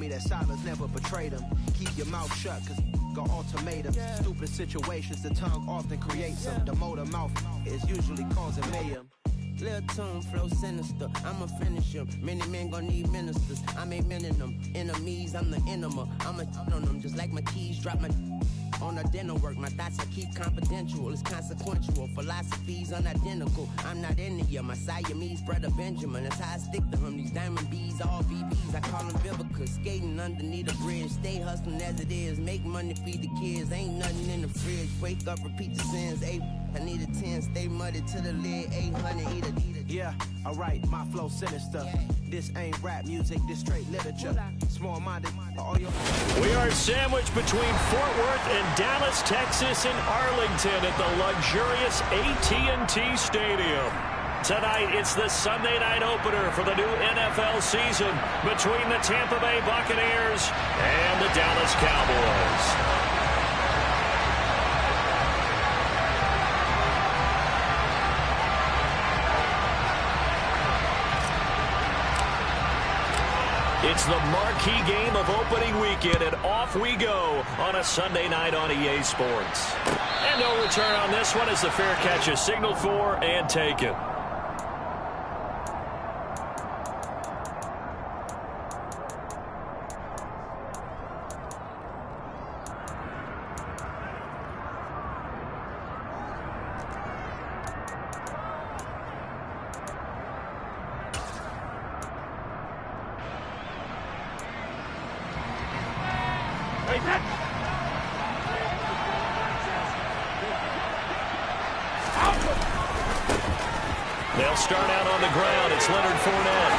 pray that silence never betrayed them. Keep your mouth shut, cause got ultimatums. Stupid situations, the tongue often creates them. The motor mouth is usually causing mayhem. Lil' tune, flow sinister, I'ma finish him. Many men gon' need ministers, I'm aiming them. Enemies, I'm the enema, I'ma on them. Just like my keys, drop my on a dental work. My thoughts I keep confidential, it's consequential. Philosophies unidentical, I'm not in it yet. My Siamese brother Benjamin, that's how I stick to him. These diamond bees, all BBs, I call them Vivica. Skating underneath a bridge, stay hustling as it is. Make money, feed the kids, ain't nothing in the fridge. Wake up, repeat the sins, I need a 10, stay muddy to the lid, 800, eat a. Yeah, alright, my flow sinister. This ain't rap music, this straight literature. Small-minded, all your... We are sandwiched between Fort Worth and Dallas, Texas, and Arlington at the luxurious AT&T Stadium. Tonight, it's the Sunday night opener for the new NFL season between the Tampa Bay Buccaneers and the Dallas Cowboys. It's the marquee game of opening weekend, and off we go on a Sunday night on EA Sports. And no return on this one as the fair catch is signaled for and taken. They'll start out on the ground. It's Leonard Fournette.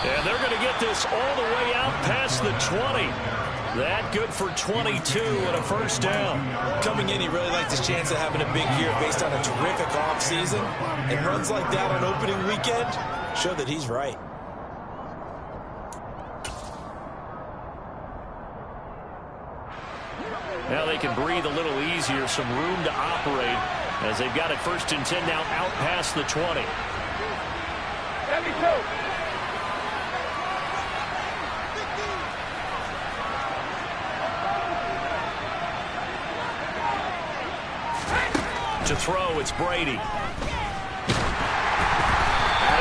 And they're going to get this all the way out past the 20. That good for 22 and a first down. Coming in, he really liked his chance of having a big year based on a terrific offseason. And runs like that on opening weekend show that he's right. Now they can breathe a little easier, some room to operate as they've got it 1st and 10 now out past the 20. To throw, it's Brady. And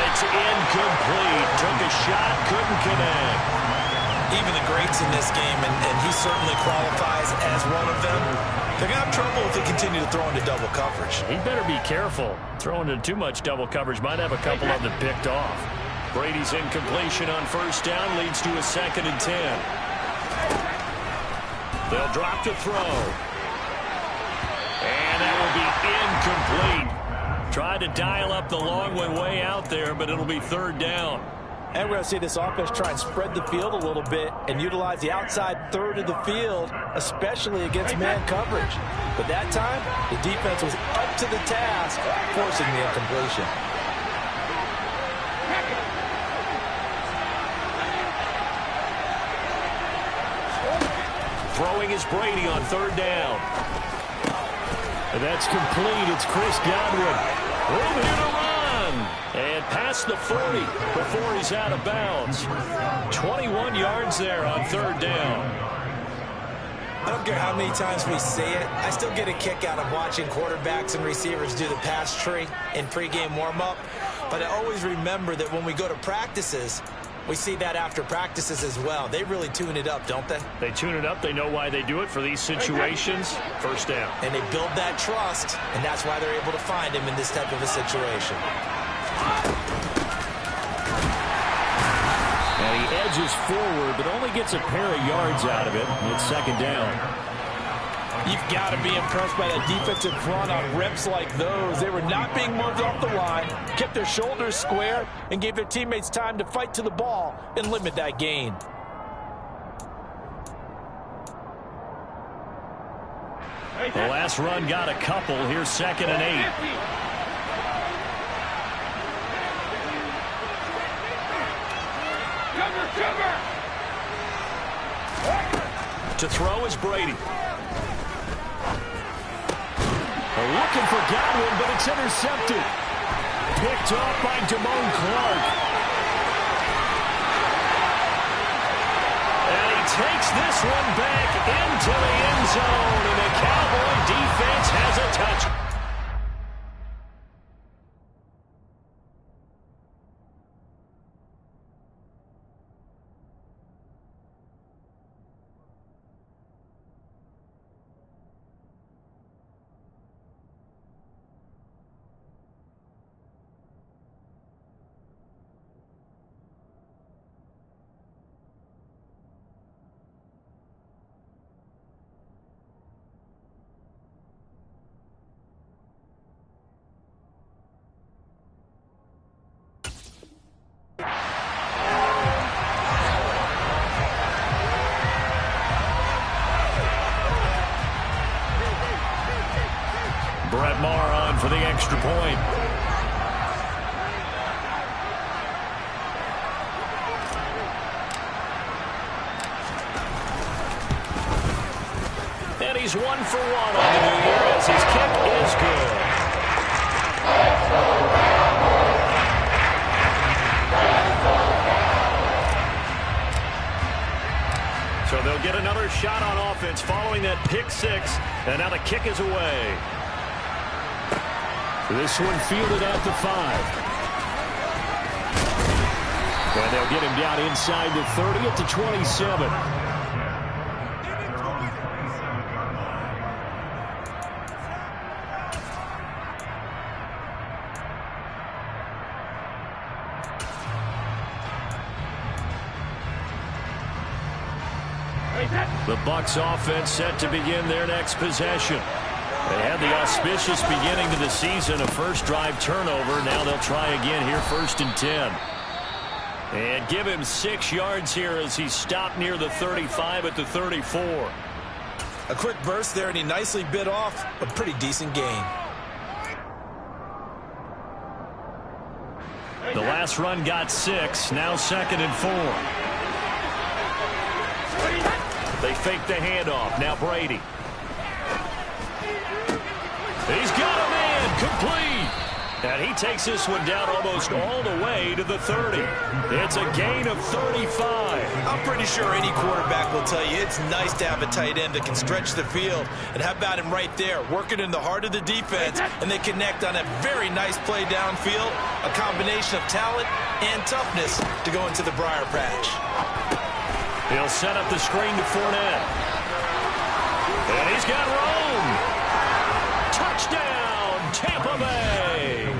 it's incomplete. Took a shot, couldn't connect. Even the greats in this game, and he certainly qualifies as one of them, they're going to have trouble if they continue to throw into double coverage. He better be careful. Throwing into too much double coverage might have a couple of them picked off. Brady's incompletion on 1st down leads to a 2nd and 10. They'll drop to throw. And that will be incomplete. Tried to dial up the long one way out there, but it'll be 3rd down. And we're going to see this offense try and spread the field a little bit and utilize the outside third of the field, especially against man coverage. But that time, the defense was up to the task, forcing the incompletion. Throwing is Brady on 3rd down. And that's complete. It's Chris Godwin. Room here to run. And past the 40 before he's out of bounds. 21 yards there on 3rd down. I don't care how many times we say it, I still get a kick out of watching quarterbacks and receivers do the pass tree in pregame warm-up. But I always remember that when we go to practices, we see that after practices as well. They really tune it up, don't they? They tune it up. They know why they do it for these situations. 1st down. And they build that trust, and that's why they're able to find him in this type of a situation. And he edges forward, but only gets a pair of yards out of it. It's 2nd down. You've got to be impressed by that defensive front on reps like those. They were not being moved off the line, kept their shoulders square, and gave their teammates time to fight to the ball and limit that gain. The last run got a couple. Here's 2nd and 8. To throw is Brady. Looking for Godwin, but it's intercepted. Picked off by Damone Clark. takes this one back into the end zone, and the Cowboy defense has a touch. Brett Maher on for the extra point. And he's 1 for 1 on the new year as his kick is good. So they'll get another shot on offense following that pick six, and now the kick is away. This one fielded at the 5. And they'll get him down inside the 30 at the 27. The Bucs offense set to begin their next possession. They had the auspicious beginning to the season, a first drive turnover. Now they'll try again here, 1st and 10. And give him 6 yards here as he stopped near the 35 at the 34. A quick burst there, and he nicely bit off a pretty decent gain. The last run got 6, now 2nd and 4. They fake the handoff, now Brady. He's got a man, complete. And he takes this one down almost all the way to the 30. It's a gain of 35. I'm pretty sure any quarterback will tell you it's nice to have a tight end that can stretch the field. And how about him right there, working in the heart of the defense, and they connect on a very nice play downfield, a combination of talent and toughness to go into the briar patch. He'll set up the screen to Fournette. And he's got Rome. Touchdown, Tampa Bay.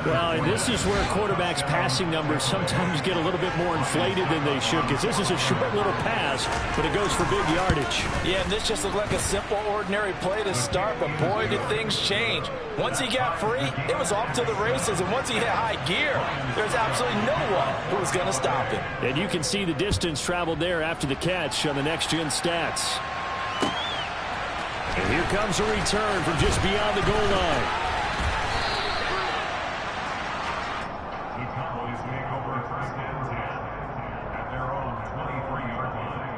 Well, and this is where quarterbacks' passing numbers sometimes get a little bit more inflated than they should, because this is a short little pass, but it goes for big yardage. Yeah, and this just looked like a simple, ordinary play to start, but boy, did things change. Once he got free, it was off to the races, and once he hit high gear, there's absolutely no one who was going to stop him. And you can see the distance traveled there after the catch on the next-gen stats. And here comes a return from just beyond the goal line. The Cowboys take over 1st and 10 at their own 23-yard line.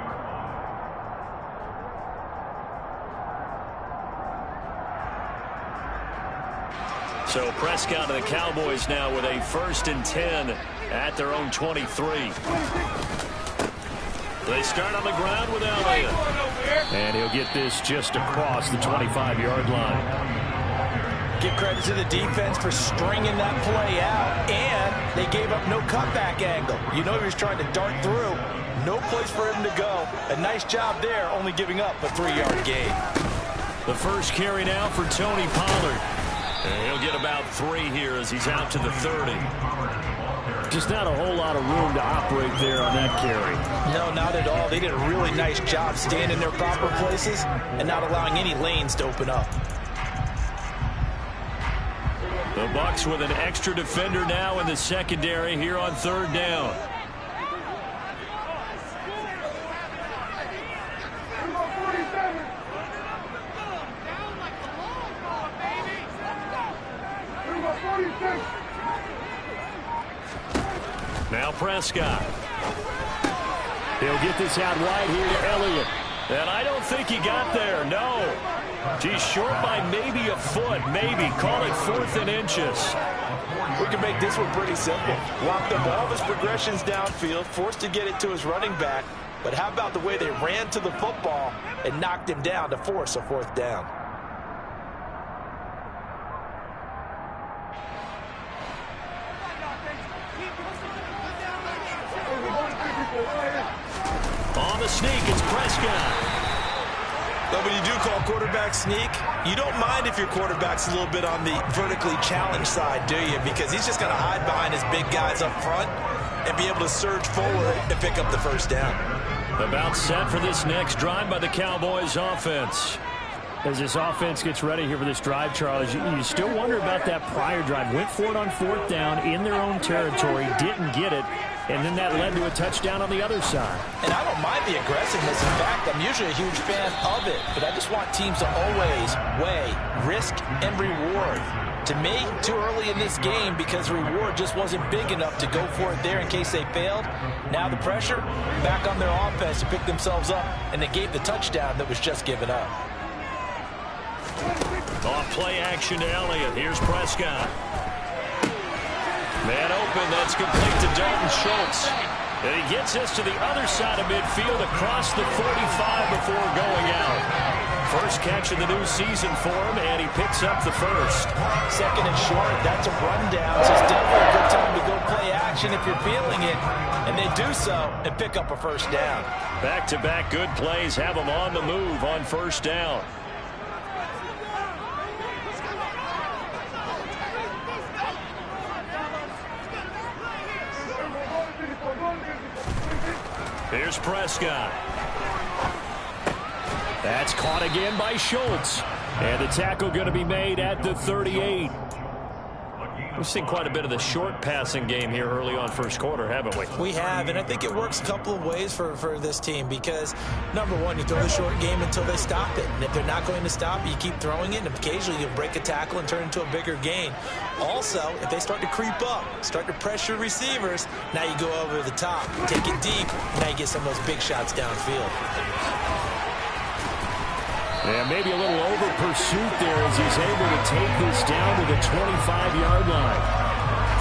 So Prescott and the Cowboys now with a 1st and 10 at their own 23. They start on the ground with Elliott. And he'll get this just across the 25-yard line. Give credit to the defense for stringing that play out, and they gave up no cutback angle. You know he was trying to dart through. No place for him to go. A nice job there, only giving up a 3-yard gain. The first carry now for Tony Pollard. And he'll get about 3 here as he's out to the 30. Just not a whole lot of room to operate there on that carry. No, not at all. They did a really nice job staying in their proper places and not allowing any lanes to open up. The Bucs with an extra defender now in the secondary here on 3rd down. Now Prescott. He'll get this out wide here to Elliott. And I don't think he got there, no. He's short by maybe a foot, maybe. Call it 4th and inches. We can make this one pretty simple. Lock the ball of his progressions downfield, forced to get it to his running back, But how about the way they ran to the football and knocked him down to force a 4th down? On the sneak, it's Prescott. But when you do call quarterback sneak, you don't mind if your quarterback's a little bit on the vertically challenged side, do you? Because he's just going to hide behind his big guys up front and be able to surge forward and pick up the 1st down. About set for this next drive by the Cowboys offense. As this offense gets ready here for this drive, Charles, you still wonder about that prior drive. Went for it on 4th down in their own territory, didn't get it, and then that led to a touchdown on the other side. And I don't mind the aggressiveness. In fact, I'm usually a huge fan of it, but I just want teams to always weigh risk and reward. To me, too early in this game because the reward just wasn't big enough to go for it there in case they failed. Now the pressure back on their offense to pick themselves up, and they gave the touchdown that was just given up. Off play action to Elliott. Here's Prescott. Man open. That's complete to Dalton Schultz. And he gets us to the other side of midfield across the 45 before going out. First catch of the new season for him, and he picks up the 1st. 2nd and short. That's a rundown. So it's definitely a good time to go play action if you're feeling it. And they do so and pick up a 1st down. Back-to-back good plays have them on the move on 1st down. Here's Prescott. That's caught again by Schultz. And the tackle going to be made at the 38. We've seen quite a bit of the short passing game here early on 1st quarter, haven't we? We have, and I think it works a couple of ways for this team because, number one, you throw the short game until they stop it. And if they're not going to stop, you keep throwing it, and occasionally you'll break a tackle and turn it into a bigger gain. Also, if they start to creep up, start to pressure receivers, now you go over the top, take it deep, now you get some of those big shots downfield. Yeah, maybe a little over pursuit there as he's able to take this down to the 25-yard line.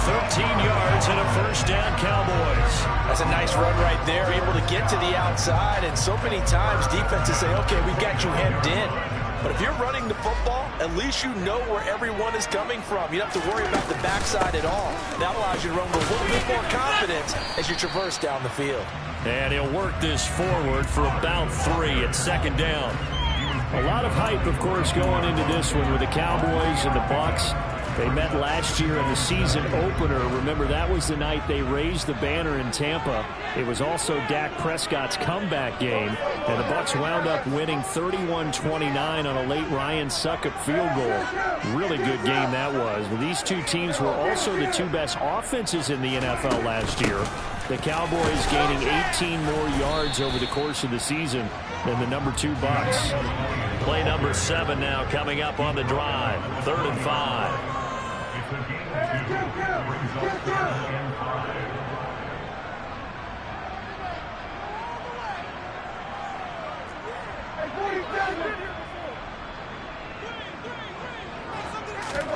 13 yards and a 1st down, Cowboys. That's a nice run right there, able to get to the outside. And so many times defenses say, okay, we've got you hemmed in. But if you're running the football, at least you know where everyone is coming from. You don't have to worry about the backside at all. That allows you to run with a little bit more confidence as you traverse down the field. And he'll work this forward for about 3 at 2nd down. A lot of hype, of course, going into this one with the Cowboys and the Bucs. They met last year in the season opener. Remember, that was the night they raised the banner in Tampa. It was also Dak Prescott's comeback game, and the Bucs wound up winning 31-29 on a late Ryan Succop field goal. Really good game that was. But these two teams were also the 2 best offenses in the NFL last year. The Cowboys gaining 18 more yards over the course of the season than the number 2 Bucs. Play number 7 now coming up on the drive. 3rd and 5.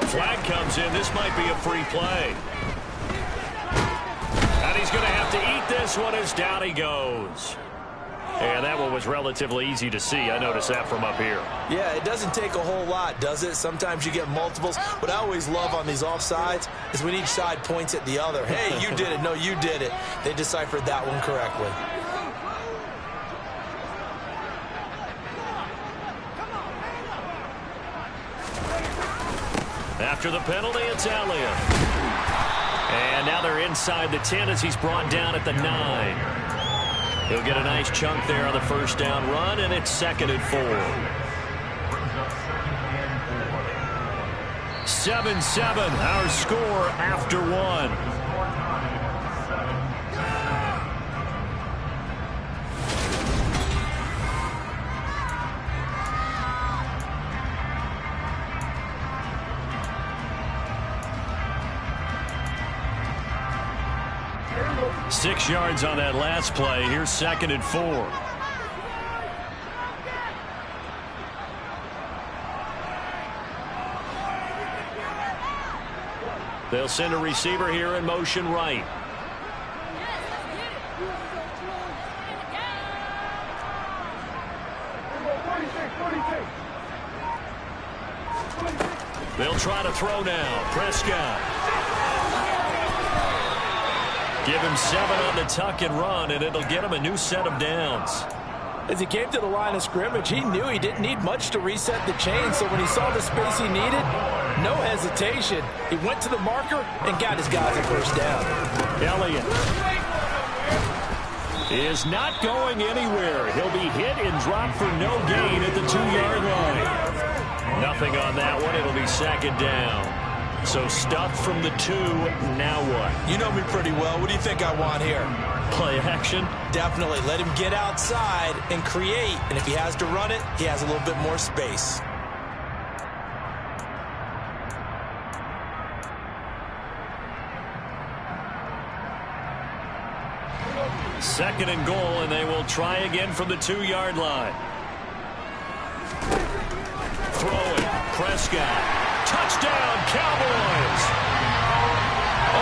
Flag comes in. This might be a free play. And he's going to have to eat this one as down he goes. And that one was relatively easy to see. I noticed that from up here. Yeah, it doesn't take a whole lot, does it? Sometimes you get multiples. What I always love on these offsides is when each side points at the other. Hey, you did it. No, you did it. They deciphered that one correctly. After the penalty, it's Elliott. And now they're inside the 10 as he's brought down at the 9. He'll get a nice chunk there on the 1st down run, and it's 2nd and 4. 7-7, our score after 1. 6 yards on that last play. Here's 2nd and 4. They'll send a receiver here in motion right. They'll try to throw now. Prescott. Give him 7 on the tuck and run, and it'll get him a new set of downs. As he came to the line of scrimmage, he knew he didn't need much to reset the chain, so when he saw the space he needed, no hesitation. He went to the marker and got his guys a first down. Elliott is not going anywhere. He'll be hit and dropped for no gain at the 2-yard line. Nothing on that one. It'll be second down. So stuffed from the 2. Now what? You know me pretty well. What do you think I want here? Play action? Definitely. Let him get outside and create. And if he has to run it, he has a little bit more space. Second and goal, and they will try again from the 2-yard line. Throwing. Prescott. Touchdown, Cowboys!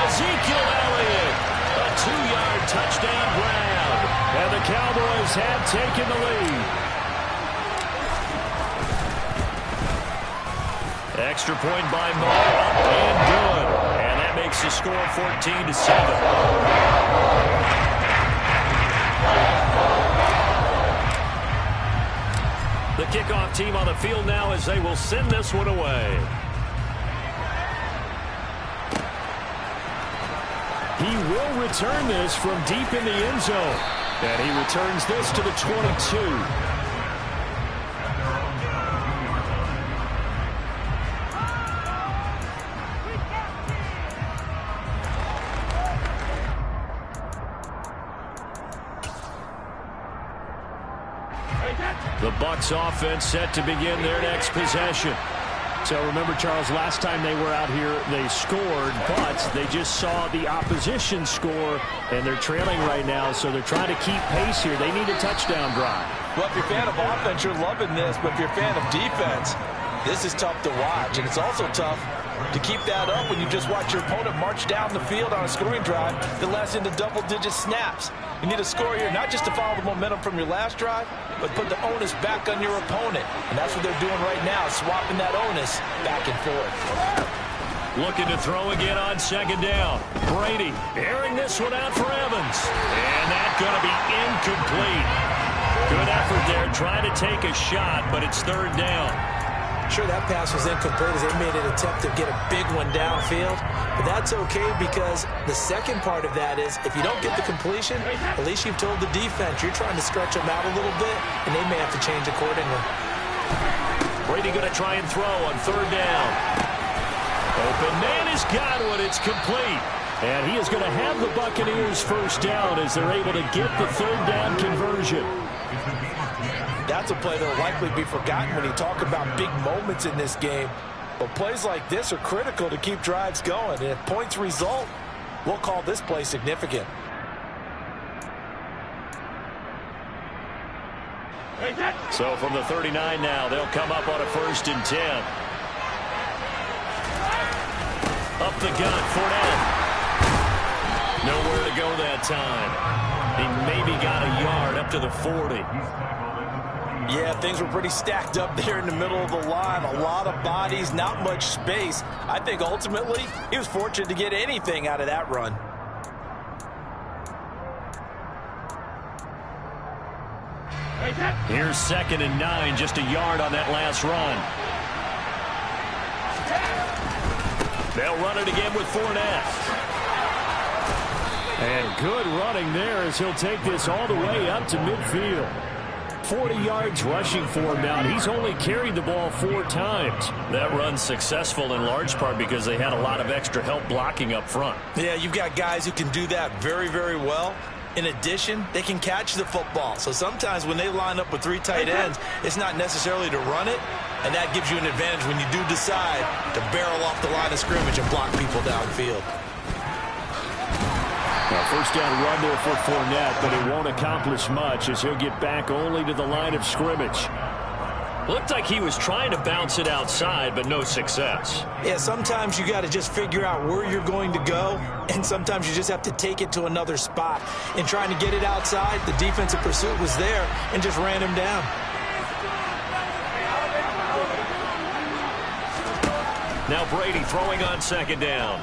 Ezekiel Elliott, a 2-yard touchdown grab. And the Cowboys have taken the lead. Extra point by Moore, up and good. And that makes the score 14-7. The kickoff team on the field now as they will send this one away. He will return this from deep in the end zone. And he returns this to the 22. The Bucs offense set to begin their next possession. So remember, Charles, last time they were out here, they scored, but they just saw the opposition score, and they're trailing right now, so they're trying to keep pace here. They need a touchdown drive. Well, if you're a fan of offense, you're loving this, but if you're a fan of defense, this is tough to watch, and it's also tough to keep that up when you just watch your opponent march down the field on a scoring drive that lasts into double-digit snaps. You need a score here, not just to follow the momentum from your last drive, but put the onus back on your opponent. And that's what they're doing right now, swapping that onus back and forth. Looking to throw again on second down. Brady airing this one out for Evans. And that's going to be incomplete. Good effort there trying to take a shot, but it's third down. Sure, that pass was incomplete as they made an attempt to get a big one downfield. But that's okay because the second part of that is if you don't get the completion, at least you've told the defense you're trying to stretch them out a little bit, and they may have to change accordingly. Brady going to try and throw on third down. Open man has got one. It's complete. And he is going to have the Buccaneers first down as they're able to get the third down conversion. That's a play that will likely be forgotten when you talk about big moments in this game. But plays like this are critical to keep drives going. And if points result, we'll call this play significant. So from the 39 now, they'll come up on a 1st and 10. Up the gut, Fournette. Nowhere to go that time. He maybe got a yard up to the 40. Yeah, things were pretty stacked up there in the middle of the line. A lot of bodies, not much space. I think ultimately he was fortunate to get anything out of that run. Here's 2nd and 9, just a yard on that last run. They'll run it again with Fournette. And good running there as he'll take this all the way up to midfield. 40 yards rushing for him now. He's only carried the ball 4 times. That run's successful in large part because they had a lot of extra help blocking up front. Yeah, you've got guys who can do that very, very well. In addition, they can catch the football. So sometimes when they line up with 3 tight ends, it's not necessarily to run it, and that gives you an advantage when you do decide to barrel off the line of scrimmage and block people downfield. Now, first down run there for Fournette, but it won't accomplish much as he'll get back only to the line of scrimmage. Looked like he was trying to bounce it outside, but no success. Yeah, sometimes you got to just figure out where you're going to go, and sometimes you just have to take it to another spot. In trying to get it outside, the defensive pursuit was there and just ran him down. Now Brady throwing on second down.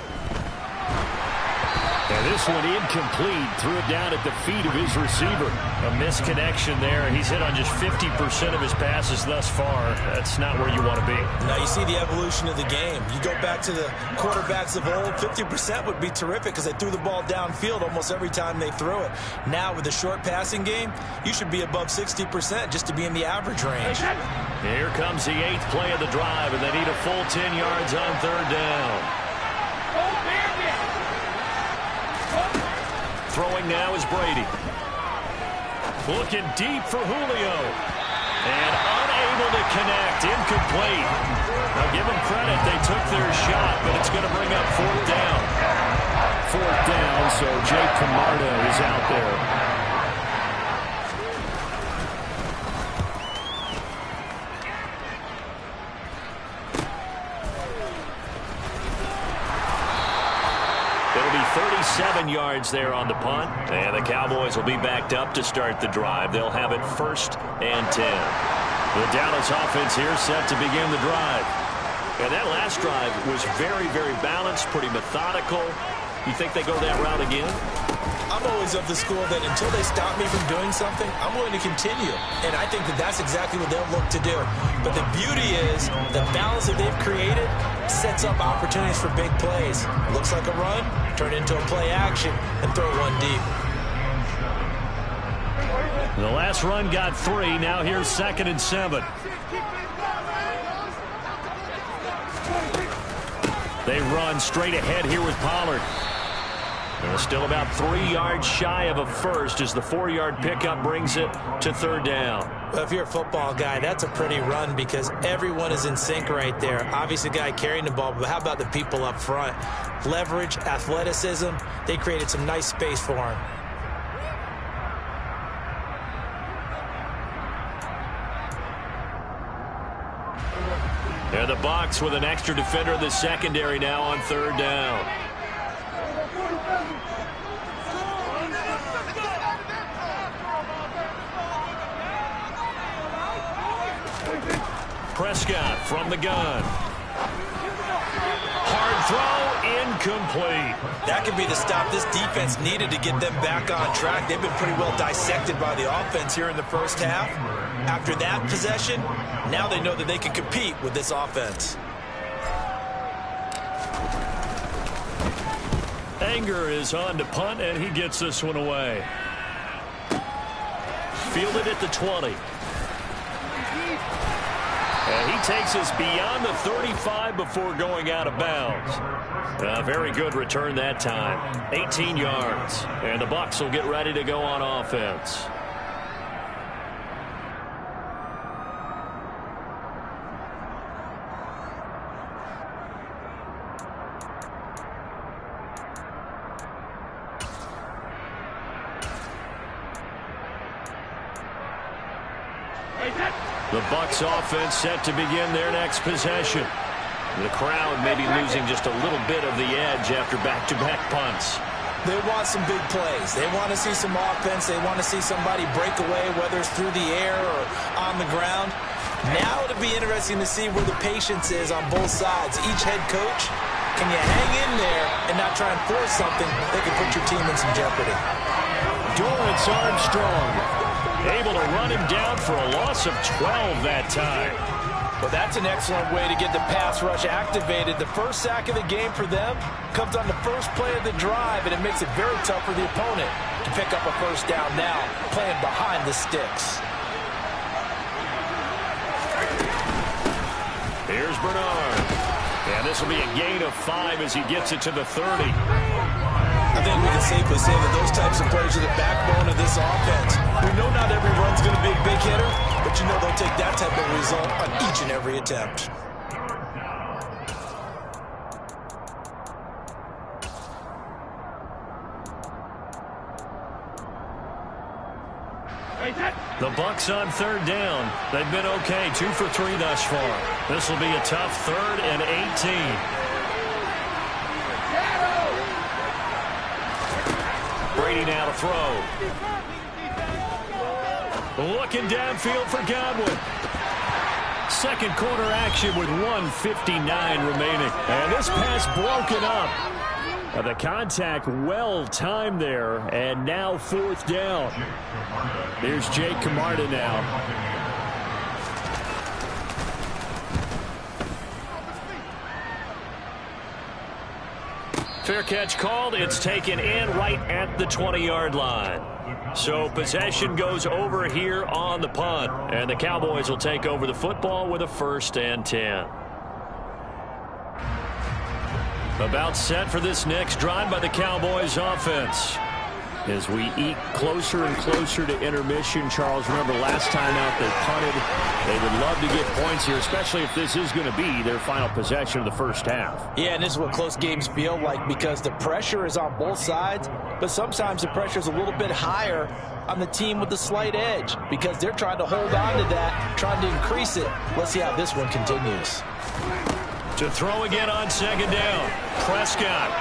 And this one incomplete. Threw it down at the feet of his receiver. A misconnection there. He's hit on just 50% of his passes thus far. That's not where you want to be. Now you see the evolution of the game. You go back to the quarterbacks of old, 50% would be terrific because they threw the ball downfield almost every time they threw it. Now with the short passing game, you should be above 60% just to be in the average range. Here comes the 8th play of the drive, and they need a full 10 yards on third down. Throwing now is Brady. Looking deep for Julio. And unable to connect. Incomplete. Now give them credit. They took their shot, but it's going to bring up fourth down. Fourth down, so Jake Camarda is out there. It'll be 37 yards there on the punt. And the Cowboys will be backed up to start the drive. They'll have it 1st and 10. The Dallas offense here set to begin the drive. And that last drive was very, very balanced, pretty methodical. You think they go that route again? I'm always of the school that until they stop me from doing something, I'm willing to continue. And I think that that's exactly what they'll look to do. But the beauty is the balance that they've created sets up opportunities for big plays. Looks like a run, turn into a play action, and throw one deep. The last run got 3. Now here's 2nd and 7. They run straight ahead here with Pollard. They're still about 3 yards shy of a first as the 4-yard pickup brings it to third down. Well, if you're a football guy, that's a pretty run because everyone is in sync right there. Obviously, the guy carrying the ball, but how about the people up front? Leverage, athleticism, they created some nice space for him. And the Bucs with an extra defender in the secondary now on third down. Prescott from the gun. Hard throw, incomplete. That could be the stop this defense needed to get them back on track. They've been pretty well dissected by the offense here in the first half. After that possession, now they know that they can compete with this offense. Anger is on to punt, and he gets this one away. Fielded at the 20. And he takes us beyond the 35 before going out of bounds. A very good return that time. 18 yards. And the Bucs will get ready to go on offense. The Bucs offense set to begin their next possession. The crowd may be losing just a little bit of the edge after back-to-back punts. They want some big plays. They want to see some offense. They want to see somebody break away, whether it's through the air or on the ground. Now it'll be interesting to see where the patience is on both sides. Each head coach, can you hang in there and not try and force something that could put your team in some jeopardy? Dorrance Armstrong able to run him down for a loss of 12 that time. Well, that's an excellent way to get the pass rush activated. The first sack of the game for them comes on the first play of the drive, and it makes it very tough for the opponent to pick up a first down now, playing behind the sticks. Here's Bernard. And this will be a gain of 5 as he gets it to the 30. I think we can safely say that those types of plays are the backbone of this offense. We know not every run's going to be a big hitter, but you know they'll take that type of result on each and every attempt. The Bucs on third down. They've been okay, 2 for 3 thus far. This will be a tough 3rd and 18. Brady now to throw. Looking downfield for Godwin. Second quarter action with 1:59 remaining. And this pass broken up. The contact well timed there, and now fourth down. Here's Jake Camarda now. Fair catch called. It's taken in right at the 20-yard line. So possession goes over here on the punt, and the Cowboys will take over the football with a 1st and 10. About set for this next drive by the Cowboys offense. As we eke closer and closer to intermission, Charles, remember last time out they punted. They would love to get points here, especially if this is going to be their final possession of the first half. Yeah, and this is what close games feel like because the pressure is on both sides, but sometimes the pressure is a little bit higher on the team with the slight edge because they're trying to hold on to that, trying to increase it. Let's see how this one continues. To throw again on second down. Prescott.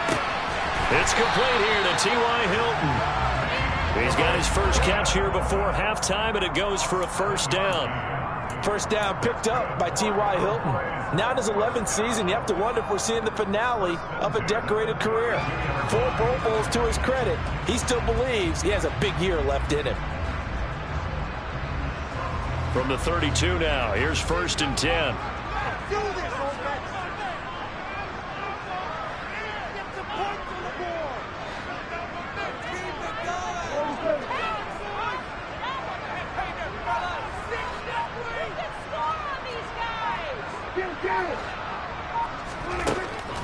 It's complete here to T.Y. Hilton. He's got his first catch here before halftime, and it goes for a 1st down. First down picked up by T.Y. Hilton. Now in his 11th season, you have to wonder if we're seeing the finale of a decorated career. 4 Pro Bowls to his credit. He still believes he has a big year left in him. From the 32 now, here's 1st and 10.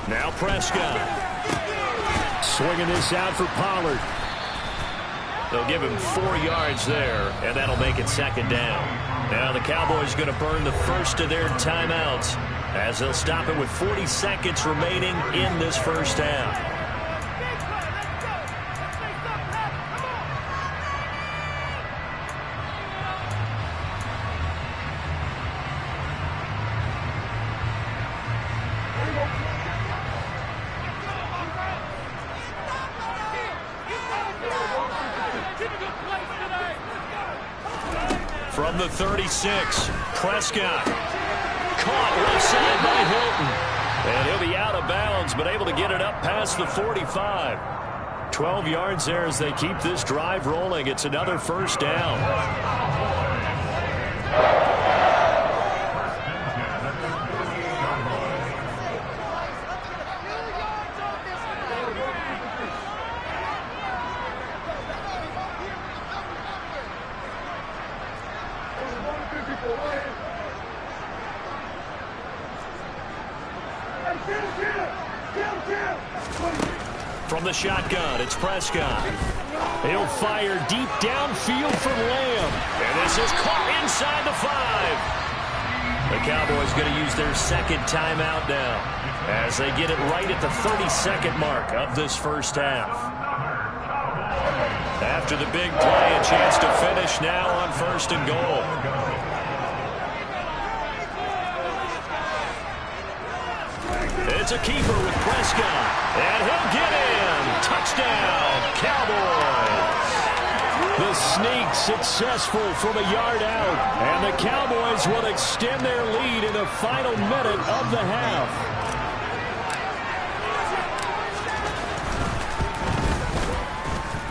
Now Prescott. Swinging this out for Pollard. They'll give him 4 yards there, and that'll make it 2nd down. Now the Cowboys going to burn the first of their timeouts as they'll stop it with 40 seconds remaining in this first half. From the 36, Prescott. Caught left side by Hilton. And he'll be out of bounds, but able to get it up past the 45. 12 yards there as they keep this drive rolling. It's another 1st down. From the shotgun, it's Prescott. He'll fire deep downfield for Lamb. And this is caught inside the 5. The Cowboys going to use their 2nd timeout now as they get it right at the 32nd mark of this first half. After the big play, a chance to finish now on 1st and goal. It's a keeper with Prescott, and he'll get in. Touchdown, Cowboys. The sneak successful from a yard out, and the Cowboys will extend their lead in the final minute of the half.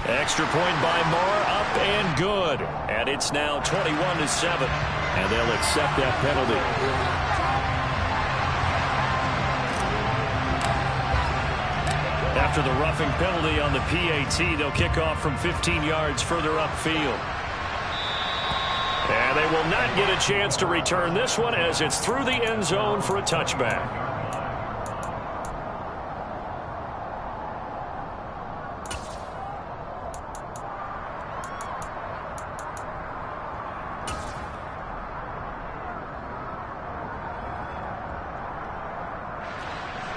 Extra point by Moore, up and good. And it's now 21-7, and they'll accept that penalty. After the roughing penalty on the PAT, they'll kick off from 15 yards further upfield. And they will not get a chance to return this one as it's through the end zone for a touchback.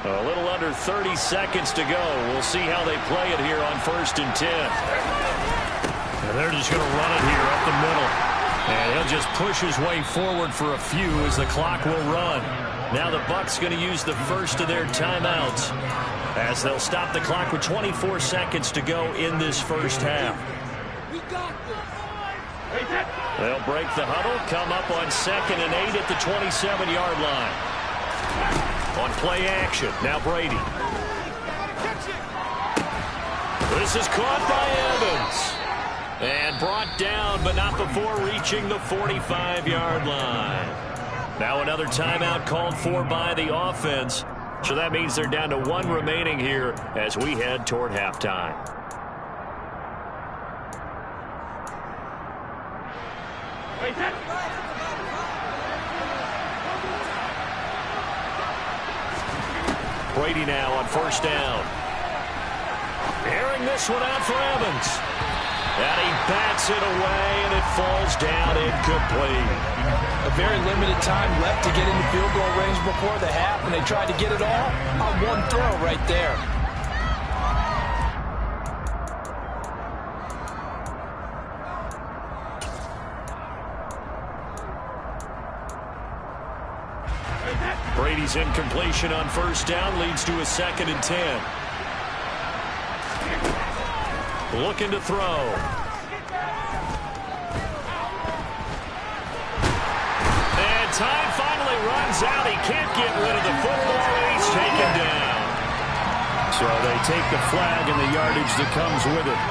A little under 30 seconds to go. We'll see how they play it here on 1st and 10. And they're just going to run it here up the middle. And he'll just push his way forward for a few as the clock will run. Now the Bucs going to use the first of their timeouts as they'll stop the clock with 24 seconds to go in this first half. We got this. They'll break the huddle, come up on 2nd and 8 at the 27-yard line. On play action, now Brady. This is caught by Evans. And brought down, but not before reaching the 45-yard line. Now another timeout called for by the offense. So that means they're down to 1 remaining here as we head toward halftime. Brady now on 1st down. Airing this one out for Evans. And he bats it away, and it falls down incomplete. A very limited time left to get into field goal range before the half, and they tried to get it all on one throw right there. Brady's incompletion on 1st down leads to a 2nd and 10. Looking to throw. And time finally runs out. He can't get rid of the football, and he's taken down. So they take the flag and the yardage that comes with it.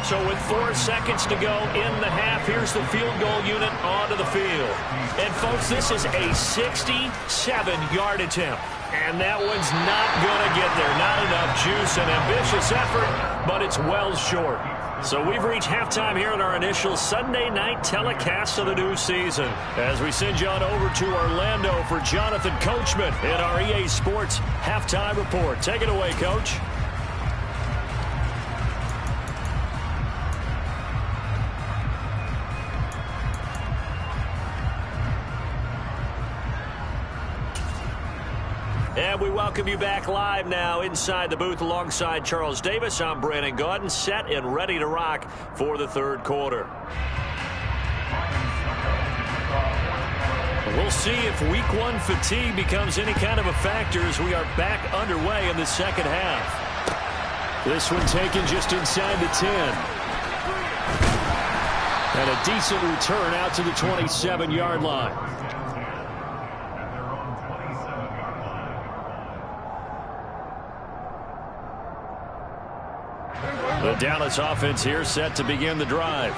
So with 4 seconds to go in the half, here's the field goal unit onto the field. And folks, this is a 67-yard attempt. And that one's not going to get there. Not enough juice, an ambitious effort, but it's well short. So we've reached halftime here in our initial Sunday night telecast of the new season. As we send you on over to Orlando for Jonathan Coachman in our EA Sports Halftime Report. Take it away, Coach. And we welcome you back live now inside the booth alongside Charles Davis. I'm Brandon Gaudin, set and ready to rock for the 3rd quarter. We'll see if week 1 fatigue becomes any kind of a factor as we are back underway in the 2nd half. This one taken just inside the 10. And a decent return out to the 27-yard line. The Dallas offense here set to begin the drive.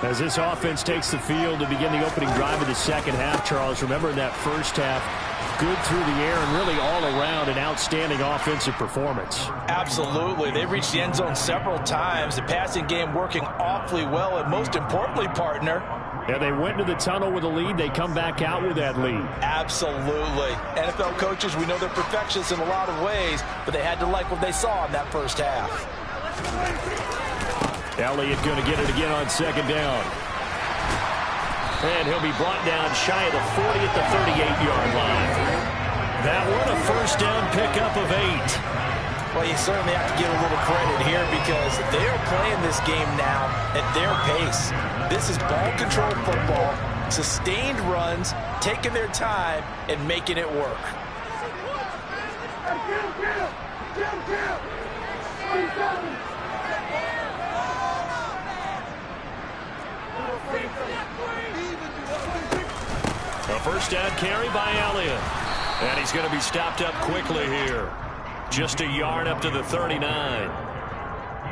As this offense takes the field to begin the opening drive of the 2nd half, Charles, remember in that 1st half, good through the air and really all around an outstanding offensive performance. Absolutely. They reached the end zone several times. The passing game working awfully well, and most importantly, partner, yeah, they went into the tunnel with a lead. They come back out with that lead. Absolutely. NFL coaches, we know they're perfectionists in a lot of ways, but they had to like what they saw in that 1st half. Elliott going to get it again on 2nd down. And he'll be brought down shy of the 40 at the 38-yard line. That one a 1st down pickup of 8. Well, you certainly have to give a little credit here because they are playing this game now at their pace. This is ball control football, sustained runs, taking their time, and making it work. A 1st down carry by Elliott. And he's going to be stopped up quickly here. Just a yard up to the 39.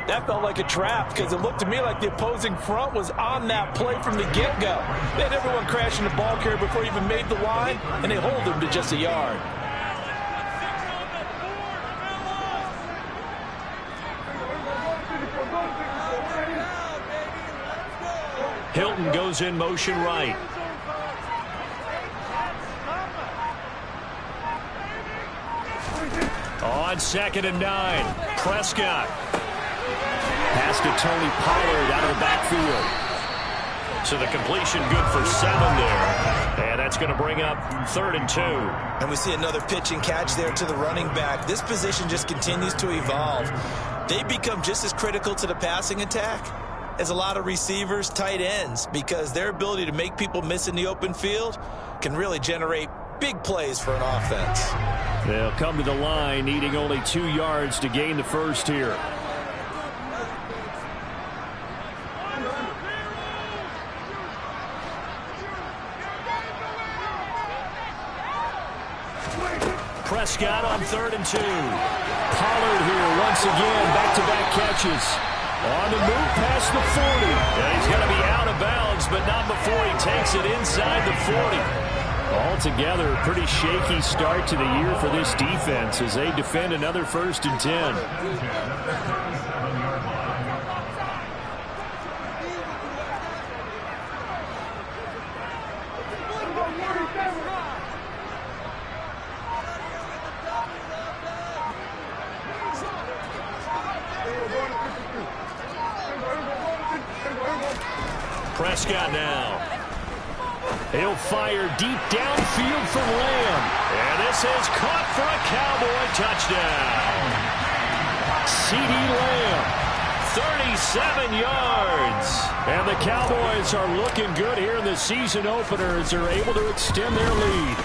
That felt like a trap because it looked to me like the opposing front was on that play from the get-go. They had everyone crashing the ball carrier before he even made the line, and they hold him to just a yard. Hilton goes in motion right. On 2nd and 9, Prescott. Pass to Tony Pollard out of the backfield. So the completion good for 7 there. And that's going to bring up 3rd and 2. And we see another pitch and catch there to the running back. This position just continues to evolve. They become just as critical to the passing attack as a lot of receivers, tight ends, because their ability to make people miss in the open field can really generate big plays for an offense. They'll come to the line, needing only 2 yards to gain the 1st here. Prescott on 3rd and 2. Pollard here once again, back-to-back catches. On the move past the 40. And he's going to be out of bounds, but not before he takes it inside the 40. Altogether, a pretty shaky start to the year for this defense as they defend another 1st and 10. Prescott now. He'll fire deep downfield from Lamb. And this is caught for a Cowboy touchdown. C.D. Lamb, 37 yards. And the Cowboys are looking good here in the season opener as they're able to extend their lead.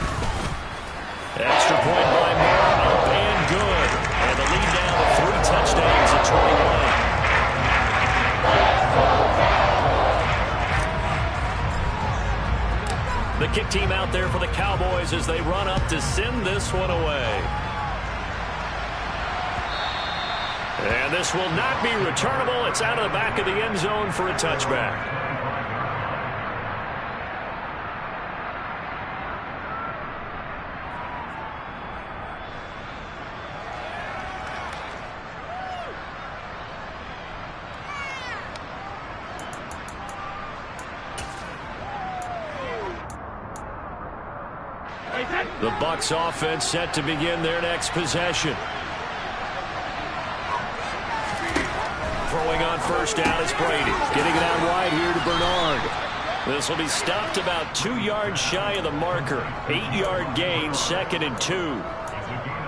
Extra point by Moore, up and good. And the lead now to 3 touchdowns at 21. The kick team out there for the Cowboys as they run up to send this one away. And this will not be returnable. It's out of the back of the end zone for a touchback. The Bucs offense set to begin their next possession. Throwing on 1st down is Brady. Getting it out wide here to Bernard. This will be stopped about 2 yards shy of the marker. 8-yard gain, 2nd and 2.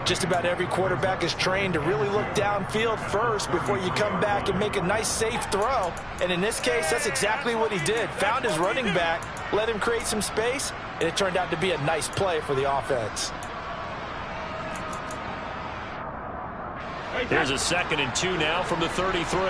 Just about every quarterback is trained to really look downfield first before you come back and make a nice, safe throw. And in this case, that's exactly what he did. Found his running back, let him create some space, and it turned out to be a nice play for the offense. Here's a 2nd and 2 now from the 33.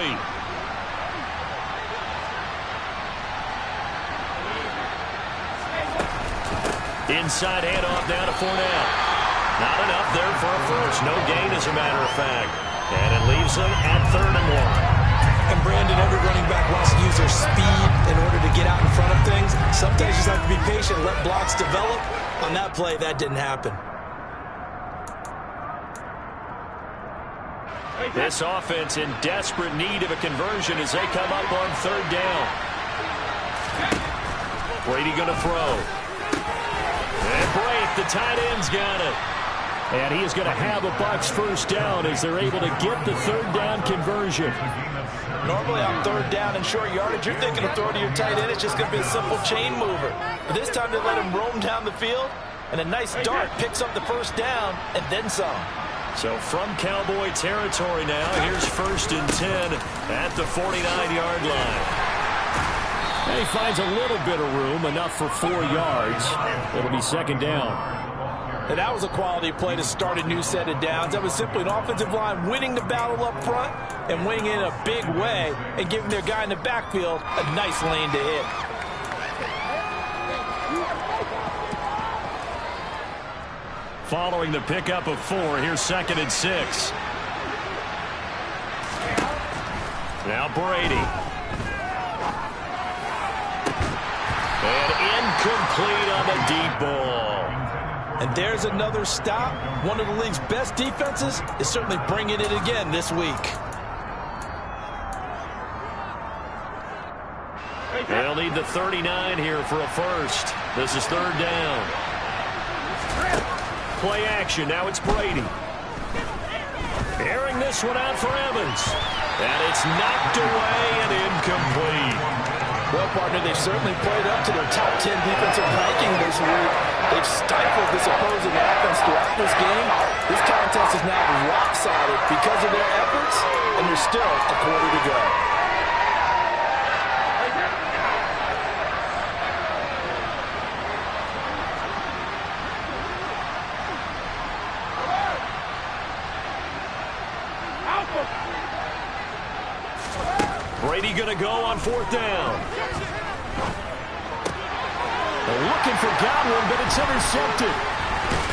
Inside handoff down to Fournette. Not enough there for a first. No gain, as a matter of fact. And it leaves them at 3rd and 1. And Brandon, every running back wants to use their speed in order to get out in front of things. Sometimes you just have to be patient, let blocks develop. On that play, that didn't happen. This offense in desperate need of a conversion as they come up on 3rd down. Brady going to throw. And Brate, the tight end's got it. And he is going to have a Bucs 1st down as they're able to get the 3rd down conversion. Normally on 3rd down and short yardage, you're thinking of throwing to your tight end. It's just going to be a simple chain mover. But this time they let him roam down the field, and a nice dart picks up the 1st down and then some. So from Cowboy territory now, here's 1st and 10 at the 49-yard line. And he finds a little bit of room, enough for 4 yards. It'll be 2nd down. And that was a quality play to start a new set of downs. That was simply an offensive line winning the battle up front and winning in a big way and giving their guy in the backfield a nice lane to hit. Following the pickup of 4, here's 2nd and 6. Now Brady. And incomplete on the deep ball. And there's another stop. One of the league's best defenses is certainly bringing it again this week. They'll need the 39 here for a first. This is 3rd down. Play action. Now it's Brady. Airing this one out for Evans. And it's knocked away and incomplete. Well, partner, they've certainly played up to their top 10 defensive ranking this week. They've stifled this opposing offense throughout this game. This contest is now lopsided because of their efforts, and there's still a quarter to go. Brady going to go on 4th down. They're looking for Godwin, but it's intercepted.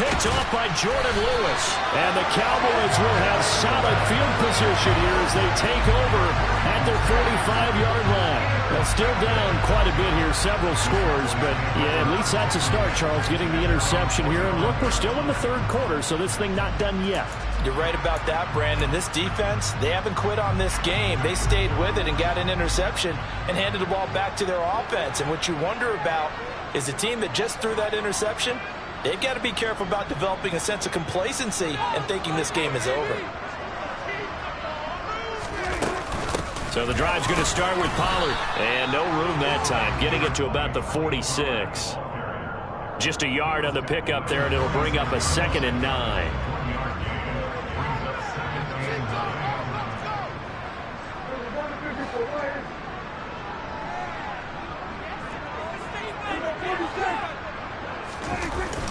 picked off by Jordan Lewis. And the Cowboys will have solid field position here as they take over at their 45-yard line. Well, still down quite a bit here, several scores, but yeah, at least that's a start, Charles, getting the interception here. And look, we're still in the third quarter, so this thing not done yet. You're right about that, Brandon. This defense, they haven't quit on this game. They stayed with it and got an interception and handed the ball back to their offense. And what you wonder about is the team that just threw that interception, they've got to be careful about developing a sense of complacency and thinking this game is over. So the drive's going to start with Pollard. And no room that time, getting it to about the 46. Just a yard on the pickup there, and it'll bring up a 2nd and 9.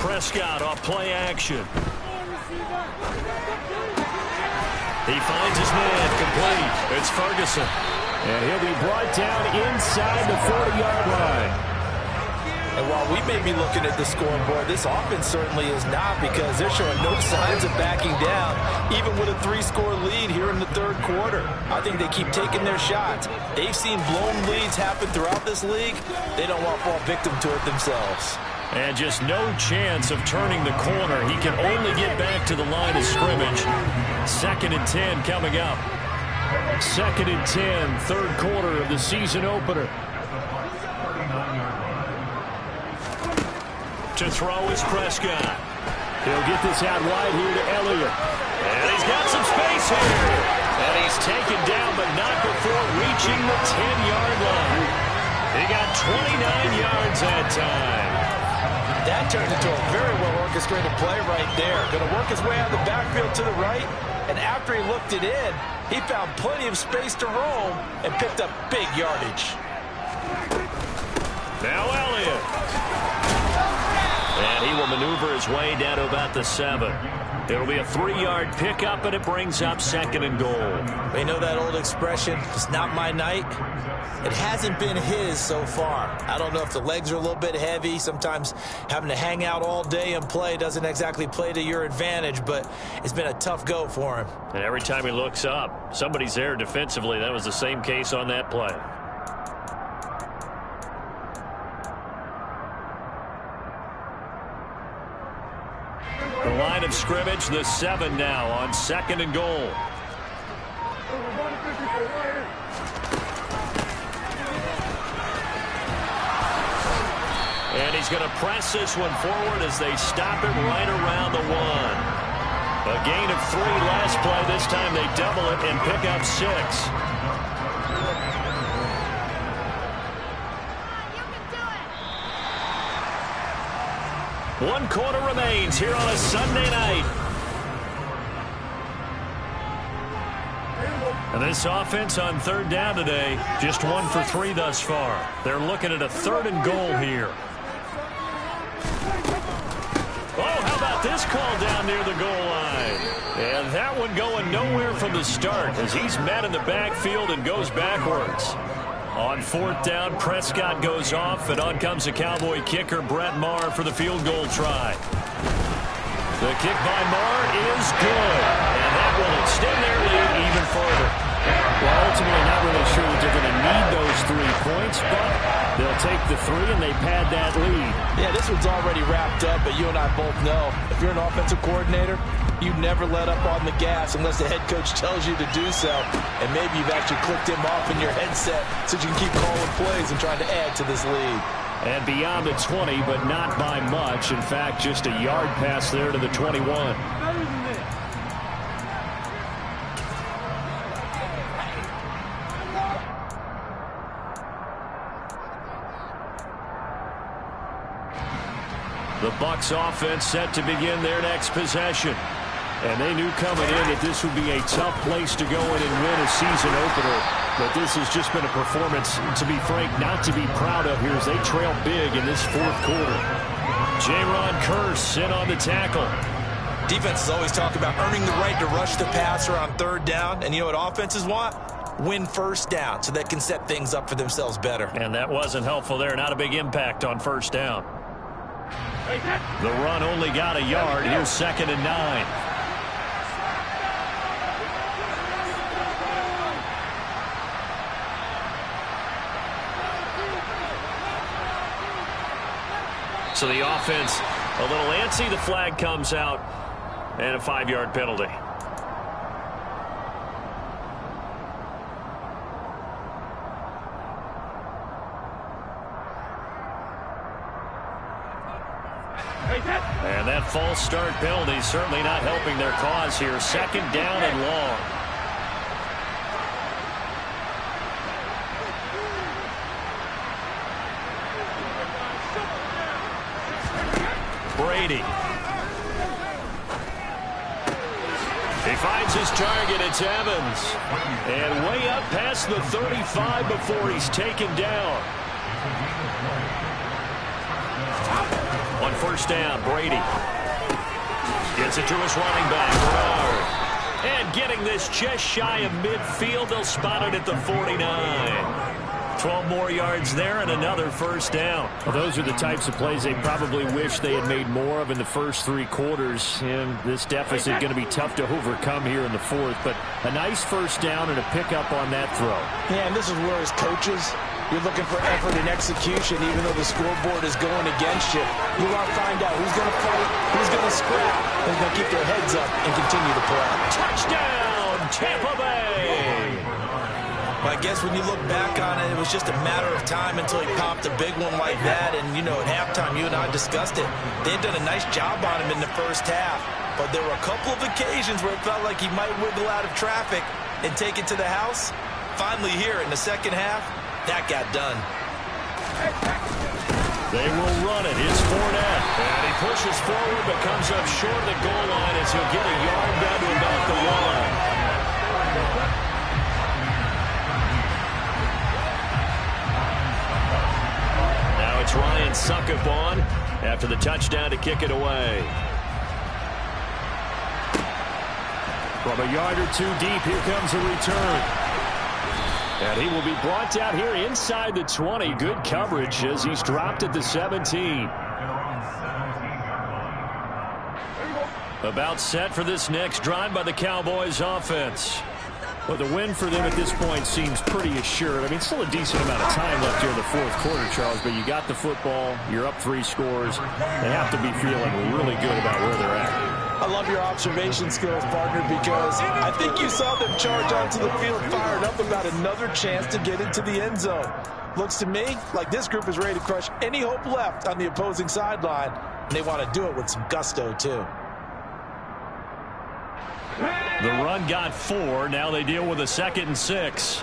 Prescott off play action. He finds his man complete. It's Ferguson. And he'll be brought down inside the 40-yard line. And while we may be looking at the scoreboard, this offense certainly is not, because they're showing no signs of backing down, even with a 3-score lead here in the third quarter. I think they keep taking their shots. They've seen blown leads happen throughout this league. They don't want to fall victim to it themselves. And just no chance of turning the corner. He can only get back to the line of scrimmage. 2nd and 10 coming up. 2nd and 10, third quarter of the season opener. To throw is Prescott. He'll get this out wide here to Elliott. And he's got some space here. And he's taken down, but not before reaching the 10-yard line. He got 29 yards that time. That turned into a very well-orchestrated play right there. Going to work his way out of the backfield to the right, and after he looked it in, he found plenty of space to roam and picked up big yardage. Now Elliott. And he will maneuver his way down to about the 7. It'll be a 3-yard pickup, and it brings up 2nd and goal. You know that old expression, it's not my night? It hasn't been his so far. I don't know if the legs are a little bit heavy. Sometimes having to hang out all day and play doesn't exactly play to your advantage, but it's been a tough go for him. And every time he looks up, somebody's there defensively. That was the same case on that play. The line of scrimmage, the 7 now on 2nd and goal. And he's going to press this one forward as they stop him right around the 1. A gain of 3 last play. This time they double it and pick up 6. One quarter remains here on a Sunday night. And this offense on 3rd down today, just 1 for 3 thus far. They're looking at a 3rd and goal here. Oh, how about this call down near the goal line? And that one going nowhere from the start as he's met in the backfield and goes backwards. On 4th down, Prescott goes off, and on comes the Cowboy kicker, Brett Maher, for the field goal try. The kick by Maher is good, and that will extend their lead even further. Well, ultimately not really sure that they're going to need those 3 points, but they'll take the 3 and they pad that lead. Yeah, this one's already wrapped up, but you and I both know if you're an offensive coordinator, you never let up on the gas unless the head coach tells you to do so. And maybe you've actually clicked him off in your headset so you can keep calling plays and trying to add to this lead. And beyond the 20, but not by much. In fact, just a yard pass there to the 21. The Bucs offense set to begin their next possession. And they knew coming in that this would be a tough place to go in and win a season opener. But this has just been a performance, to be frank, not to be proud of here as they trail big in this 4th quarter. J-Ron Kearse in on the tackle. Defenses always talk about earning the right to rush the passer on 3rd down. And you know what offenses want? Win 1st down so they can set things up for themselves better. And that wasn't helpful there. Not a big impact on 1st down. The run only got a yard. Here's 2nd and 9. So the offense a little antsy. The flag comes out and a 5-yard penalty. And that false start penalty certainly not helping their cause here. 2nd down and long. Brady. He finds his target. It's Evans. And way up past the 35 before he's taken down. On 1st down, Brady gets it to his running back, Bernard. And getting this just shy of midfield, they'll spot it at the 49. 12 more yards there and another 1st down. Well, those are the types of plays they probably wish they had made more of in the first 3 quarters. And this deficit going to be tough to overcome here in the 4th. But a nice 1st down and a pickup on that throw. Yeah, and this is where as coaches, you're looking for effort and execution, even though the scoreboard is going against you. You want to find out who's going to fight, who's going to scrap, who's going to keep their heads up and continue to play. Touchdown, Tampa Bay! I guess when you look back on it, it was just a matter of time until he popped a big one like that. And, you know, at halftime, you and I discussed it. They had done a nice job on him in the first half. But there were a couple of occasions where it felt like he might wiggle out of traffic and take it to the house. Finally here in the second half, that got done. They will run it. It's Fournette. And he pushes forward but comes up short of the goal line as he'll get a yard down to about the 1. It's Ryan Suckup on after the touchdown to kick it away. From a yard or 2 deep, here comes a return. And he will be brought down here inside the 20. Good coverage as he's dropped at the 17. About set for this next drive by the Cowboys offense. Well, the win for them at this point seems pretty assured. I mean, still a decent amount of time left here in the 4th quarter, Charles, but you got the football, you're up 3 scores. They have to be feeling really good about where they're at. I love your observation skills, partner, because I think you saw them charge onto the field fired up about another chance to get into the end zone. Looks to me like this group is ready to crush any hope left on the opposing sideline, and they want to do it with some gusto, too. The run got 4. Now they deal with a 2nd and 6.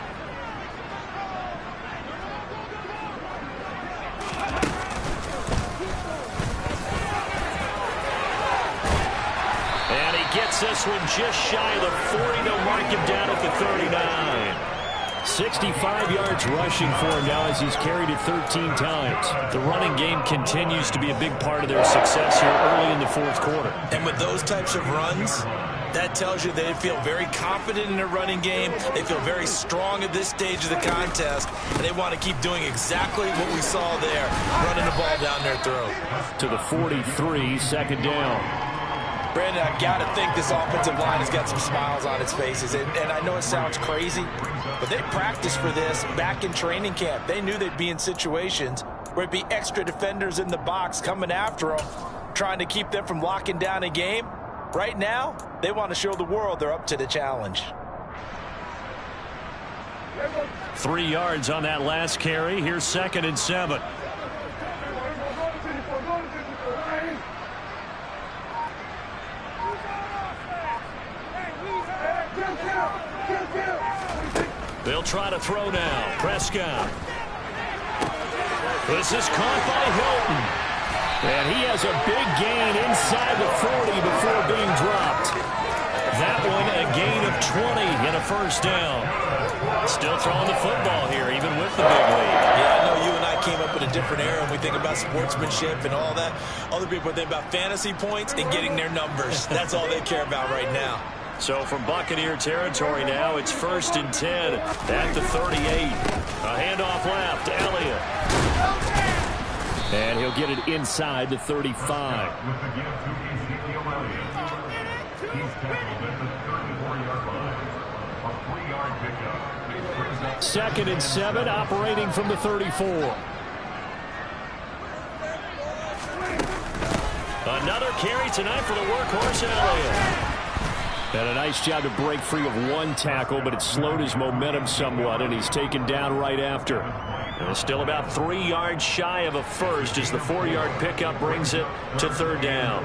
And he gets this one just shy of the 40. They'll mark him down at the 39. 65 yards rushing for him now as he's carried it 13 times. The running game continues to be a big part of their success here early in the 4th quarter. And with those types of runs, that tells you they feel very confident in their running game. They feel very strong at this stage of the contest, and they want to keep doing exactly what we saw there, running the ball down their throat. To the 43, 2nd down. Brandon, I got to think this offensive line has got some smiles on its faces, and I know it sounds crazy, but they practiced for this back in training camp. They knew they'd be in situations where it'd be extra defenders in the box coming after them, trying to keep them from locking down a game. Right now, they want to show the world they're up to the challenge. 3 yards on that last carry. Here's 2nd and 7. They'll try to throw now. Prescott. This is caught by Hilton. And he has a big gain inside the 40 before being dropped. That one a gain of 20 and a 1st down. Still throwing the football here, even with the big lead. Yeah, I know you and I came up in a different era and we think about sportsmanship and all that. Other people think about fantasy points and getting their numbers. That's all they care about right now. So from Buccaneer territory now, it's 1st and 10 at the 38. A handoff left, Elliott. And he'll get it inside the 35. With the give to Ezekiel Elliott. He's tackled at the 34-yard line. A 3-yard pickup. 2nd and 7, operating from the 34. Another carry tonight for the workhorse Elliott. And a nice job to break free of one tackle, but it slowed his momentum somewhat, and he's taken down right after. And still about 3 yards shy of a first as the 4-yard pickup brings it to 3rd down.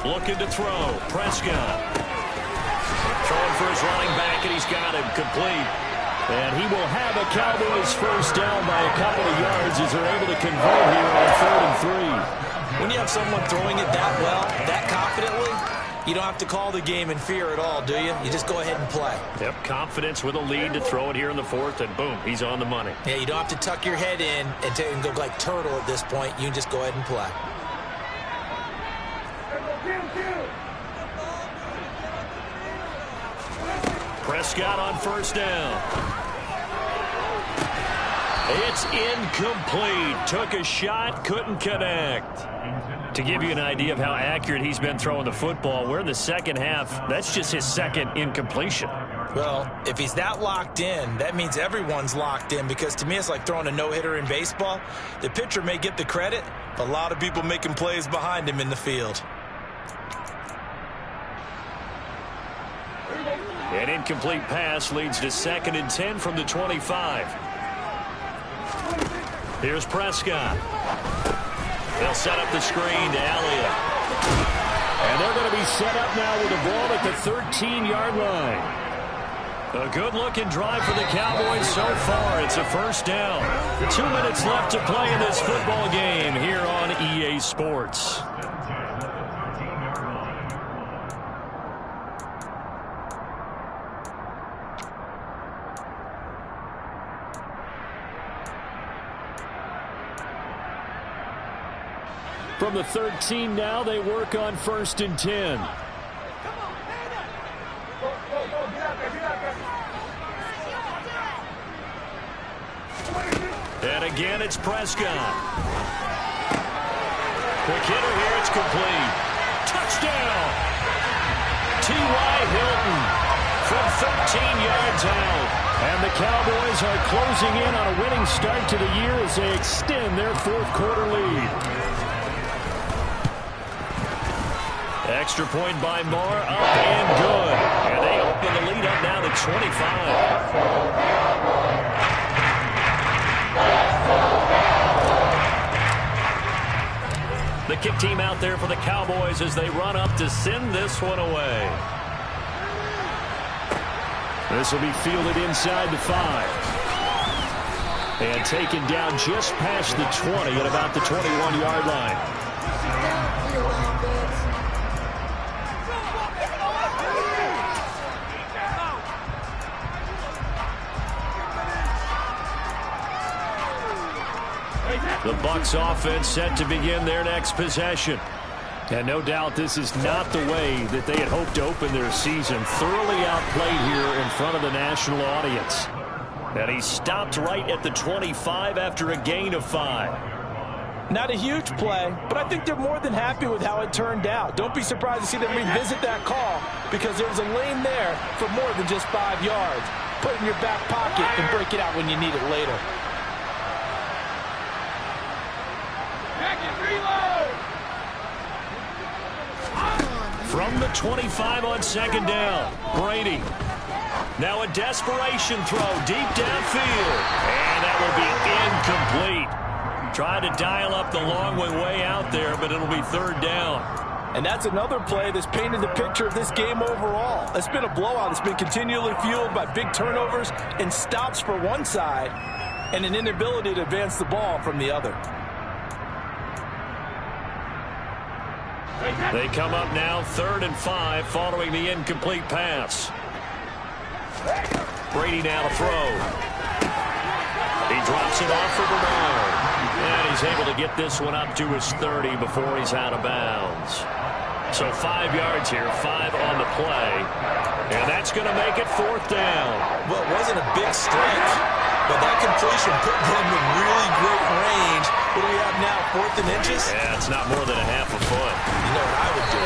Looking to throw. Prescott. Throwing for his running back, and he's got him complete. And he will have a Cowboys first down by a couple of yards as they're able to convert here on 3rd and 3. When you have someone throwing it that well, that confidently, you don't have to call the game in fear at all, do you? You just go ahead and play. Yep, confidence with a lead to throw it here in the 4th, and boom, he's on the money. Yeah, you don't have to tuck your head in and go like turtle at this point. You just go ahead and play. Prescott on 1st down. It's incomplete. Took a shot, couldn't connect. To give you an idea of how accurate he's been throwing the football, we're in the 2nd half. That's just his 2nd incompletion. Well, if he's that locked in, that means everyone's locked in, because to me it's like throwing a no-hitter in baseball. The pitcher may get the credit, but a lot of people making plays behind him in the field. An incomplete pass leads to 2nd and 10 from the 25. Here's Prescott. They'll set up the screen to Elliott. And they're going to be set up now with the ball at the 13-yard line. A good-looking drive for the Cowboys so far. It's a first down. 2 minutes left to play in this football game here on EA Sports. From the 13 now, they work on 1st and 10. And again, it's Prescott. Quick hitter here, it's complete. Touchdown! T.Y. Hilton from 13 yards out. And the Cowboys are closing in on a winning start to the year as they extend their 4th quarter lead. Extra point by Moore, up and good. And they open the lead up now to 25. The kick team out there for the Cowboys as they run up to send this one away. This will be fielded inside the 5. And taken down just past the 20 at about the 21-yard line. The Bucs offense set to begin their next possession. And no doubt this is not the way that they had hoped to open their season. Thoroughly outplayed here in front of the national audience. And he stopped right at the 25 after a gain of 5. Not a huge play, but I think they're more than happy with how it turned out. Don't be surprised to see them revisit that call, because there was a lane there for more than just 5 yards. Put it in your back pocket and break it out when you need it later. From the 25 on 2nd down, Brady. Now a desperation throw deep downfield. And that will be incomplete. Tried to dial up the long way out there, but it'll be 3rd down. And that's another play that's painted the picture of this game overall. It's been a blowout. It's been continually fueled by big turnovers and stops for one side and an inability to advance the ball from the other. They come up now 3rd and 5 following the incomplete pass. Brady now to throw. He drops it off for Bernard. And he's able to get this one up to his 30 before he's out of bounds. So 5 yards here, 5 on the play. And that's going to make it 4th down. Well, it wasn't a big stretch, but that completion put them in really great range. What do we have now, 4th and inches? Yeah, it's not more than a half a foot. You know what I would do?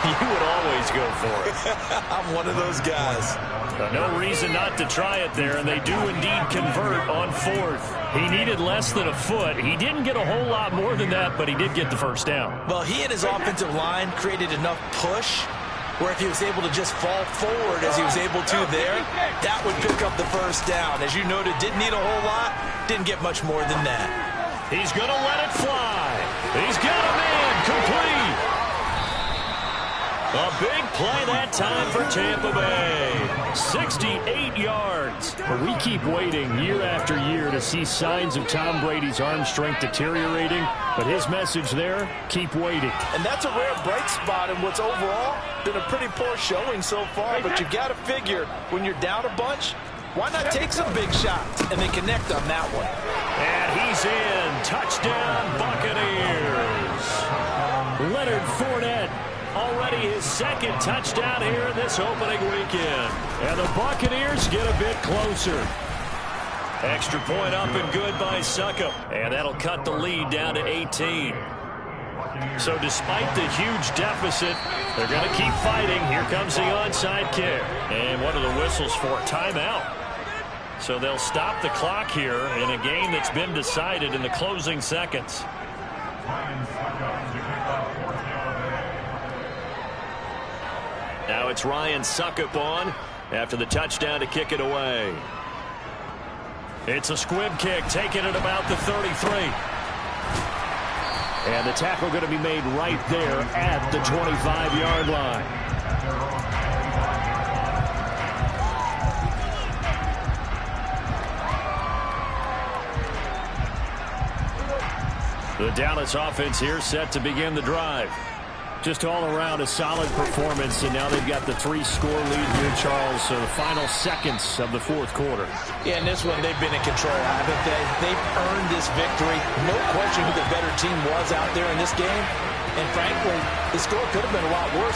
You would always go for it. I'm one of those guys. No reason not to try it there, and they do indeed convert on 4th. He needed less than a foot. He didn't get a whole lot more than that, but he did get the first down. Well, he and his offensive line created enough push where if he was able to just fall forward as he was able to there, that would pick up the first down. As you noted, didn't need a whole lot, didn't get much more than that. He's going to let it fly. He's got a man complete. A big play that time for Tampa Bay. 68 yards. But we keep waiting year after year to see signs of Tom Brady's arm strength deteriorating. But his message there, keep waiting. And that's a rare bright spot in what's overall been a pretty poor showing so far. But you've got to figure when you're down a bunch, why not take some big shots? And they connect on that one. And he's in. Touchdown, Buccaneers. Leonard Fournette. Already his 2nd touchdown here in this opening weekend. And the Buccaneers get a bit closer. Extra point up and good by Succop. And that'll cut the lead down to 18. So despite the huge deficit, they're going to keep fighting. Here comes the onside kick. And what are the whistles for? Timeout. So they'll stop the clock here in a game that's been decided in the closing seconds. Now it's Ryan Succop on after the touchdown to kick it away. It's a squib kick, taking it about the 33. And the tackle going to be made right there at the 25-yard line. The Dallas offense here set to begin the drive. Just all around a solid performance, and now they've got the 3-score lead here, Charles. So the final seconds of the 4th quarter. Yeah, in this one, they've been in control, haven't they? They've earned this victory. No question who the better team was out there in this game. And frankly, the score could have been a lot worse.